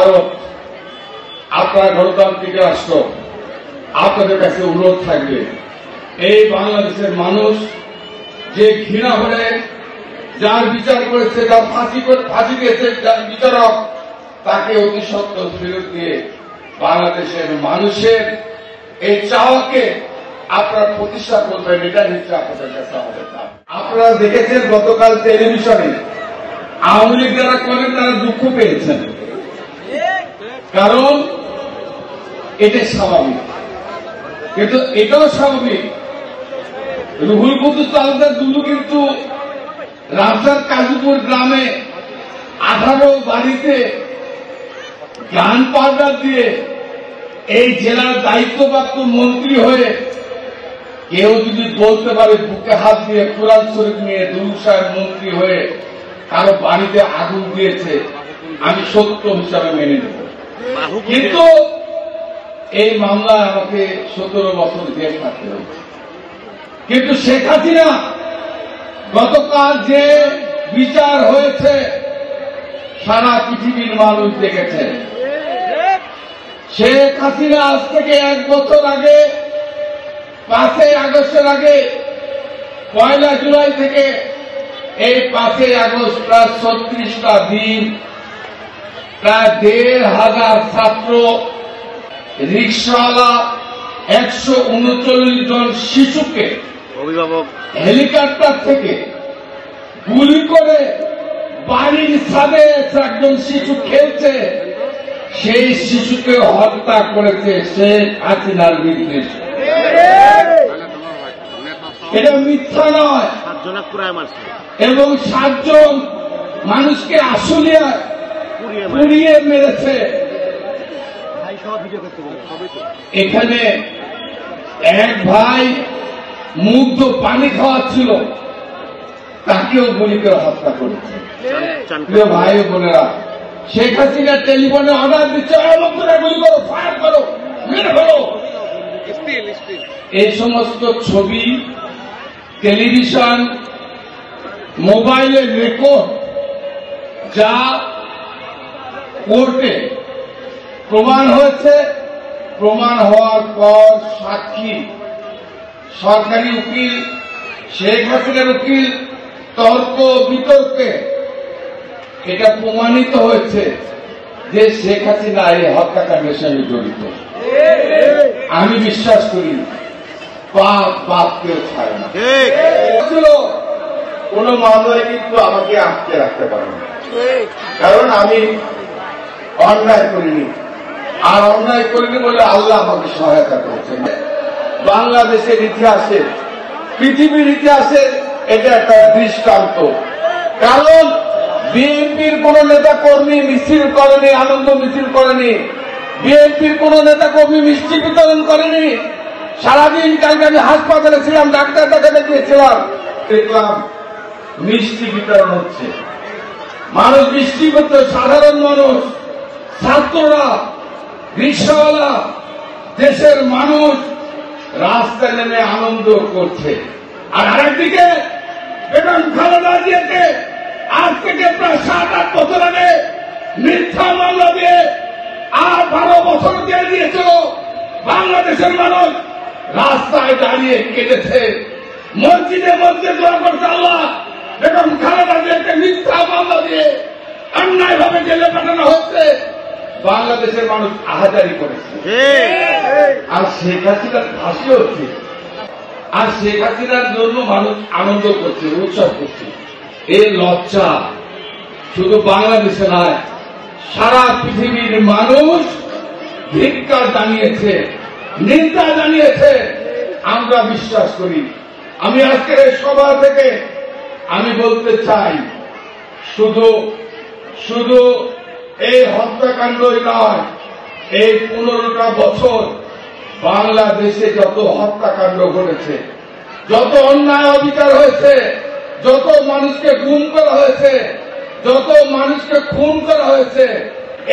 ভারত আপনার গণতান্ত্রিক রাষ্ট্র, আপনাদের কাছে অনুরোধ থাকবে, এই বাংলাদেশের মানুষ যে ঘৃণা করে যার বিচার করেছে, যার ফাঁসি দিয়েছে, যার বিচারক, তাকে অতি সত্ত্বর ফেরত দিয়ে বাংলাদেশের মানুষের এই চাওয়াকে আপনারা প্রতিষ্ঠা করবেন। এটাই হচ্ছে আপনাদের কাছে আমাদের দাবি। আপনারা দেখেছেন গতকাল টেলিভিশনে আওয়ামী লীগ যারা করেন তারা দুঃখ পেয়েছেন, কারণ এটা স্বাভাবিক, কিন্তু এটাও স্বাভাবিক রুহুল কুদ্দুস তালুকদার দুলু কিন্তু রাজশাহীর কাজীপুর গ্রামে 18 বাড়িতে গান পাউডার দিয়ে এই জেলার দায়িত্বপ্রাপ্ত মন্ত্রী হয়ে কেউ যদি বলতে পারে বুকে হাত দিয়ে কোরআন শরীফ নিয়ে দুলু সাহেব মন্ত্রী হয়ে কারো বাড়িতে আগুন দিয়েছে, আমি সত্য হিসাবে মেনে নেব। কিন্তু এই মামলায় আমাকে 17 বছর জেল থাকতে হয়েছে। কিন্তু শেখ হাসিনা গতকাল যে বিচার হয়েছে সারা পৃথিবীর মানুষ দেখেছে। শেখ হাসিনা আজ থেকে 1 বছর আগে 5ই আগস্টের আগে 1 জুলাই থেকে এই 5ই আগস্ট প্রায় 36টা দিন প্রায় 1,500 ছাত্র, রিক্সাওয়ালা, 139 জন শিশুকে অভিভাবক হেলিকপ্টার থেকে গুলি করে বাড়ির ছাদে একজন শিশু খেলছে, সেই শিশুকে হত্যা করেছে শেখ হাসিনার নির্দেশ। এটা মিথ্যা নয়। এবং 7 জন মানুষকে আশুলিয়া পুড়িয়ে মেরেছে। এখানে এক ভাই মুগ্ধ পানি খাওয়াচ্ছিল, তাকেও গুলি করে হত্যা করেছে। প্রিয় ভাই ও বোনেরা, শেখ হাসিনা টেলিফোনে অর্ডার দিচ্ছে, গুলি করো, ফায়ার করো, মেরে ফেলো। এই সমস্ত ছবি, টেলিভিশন, মোবাইলের রেকর্ড যা কোর্টে প্রমাণ হয়েছে, প্রমাণ হওয়ার পর সাক্ষী, সরকারি উকিল, শেখ হাসিনার উকিল, তর্ক বিতর্কে এটা প্রমাণিত হয়েছে যে শেখ হাসিনা এই হত্যাকাণ্ডের সঙ্গে জড়িত। আমি বিশ্বাস করি পাপ কেউ ছাড়ে না। কোন মামলায় কিন্তু আমাকে আটকে রাখতে পারে না, কারণ আমি অন্যায় করিনি। আর অন্যায় করিনি বলে আল্লাহ আমাকে সহায়তা করেছেন। বাংলাদেশের ইতিহাসে, পৃথিবীর ইতিহাসে এটা একটা দৃষ্টান্ত। কারণ বিএনপির কোন নেতা কর্মী মিছিল করেনি, আনন্দ মিছিল করেনি। বিএনপির কোন নেতা কর্মী মিষ্টি বিতরণ করেনি। সারাদিন কালকে আমি হাসপাতালে ছিলাম, ডাক্তার দেখাতে গিয়েছিলাম, দেখলাম মিষ্টি বিতরণ হচ্ছে। মানুষ মিষ্টি করতে, সাধারণ মানুষ, ছাত্ররা, রিক্সাওয়ালা, দেশের মানুষ রাস্তায় নেমে আনন্দ করছে। আর আরেকদিকে বেগম খালেদা জিয়াকে আজ থেকে প্রায় 7-8 বছর আগে মিথ্যা মামলা দিয়ে আর 12 বছর জেল দিয়েছিল। বাংলাদেশের মানুষ রাস্তায় দাঁড়িয়ে কেটেছে, মসজিদে দোয়া করছে, আল্লাহ বেগম খালেদা জিয়াকে মিথ্যা মামলা দিয়ে অন্যায়ভাবে জেলে পাঠানো হচ্ছে। বাংলাদেশের মানুষ আহাজারি করেছে, আর শেখ হাসিনার ফাঁসি হচ্ছে। আর শেখ হাসিনার জন্য মানুষ আনন্দ করছে, উৎসব করছে। এই লজ্জা শুধু বাংলাদেশে নয়, সারা পৃথিবীর মানুষ ধিক্কার জানিয়েছে, নিন্দা জানিয়েছে। আমরা বিশ্বাস করি। আমি আজকের এই সভা থেকে আমি বলতে চাই, শুধু এই হত্যাকাণ্ডই নয়, এই 15টা বছর বাংলাদেশে যত হত্যাকাণ্ড ঘটেছে, যত অন্যায় অবিচার হয়েছে, যত মানুষকে গুম করা হয়েছে, যত মানুষকে খুন করা হয়েছে,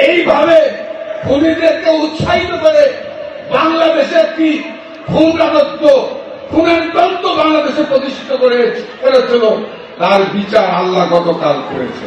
এইভাবে খুনিদেরকে উৎসাহিত করে বাংলাদেশে একটি খুন রাজত্ব, খুনের তন্ত্র বাংলাদেশে প্রতিষ্ঠিত করেছিল, তার বিচার আল্লাহ গতকাল করেছে।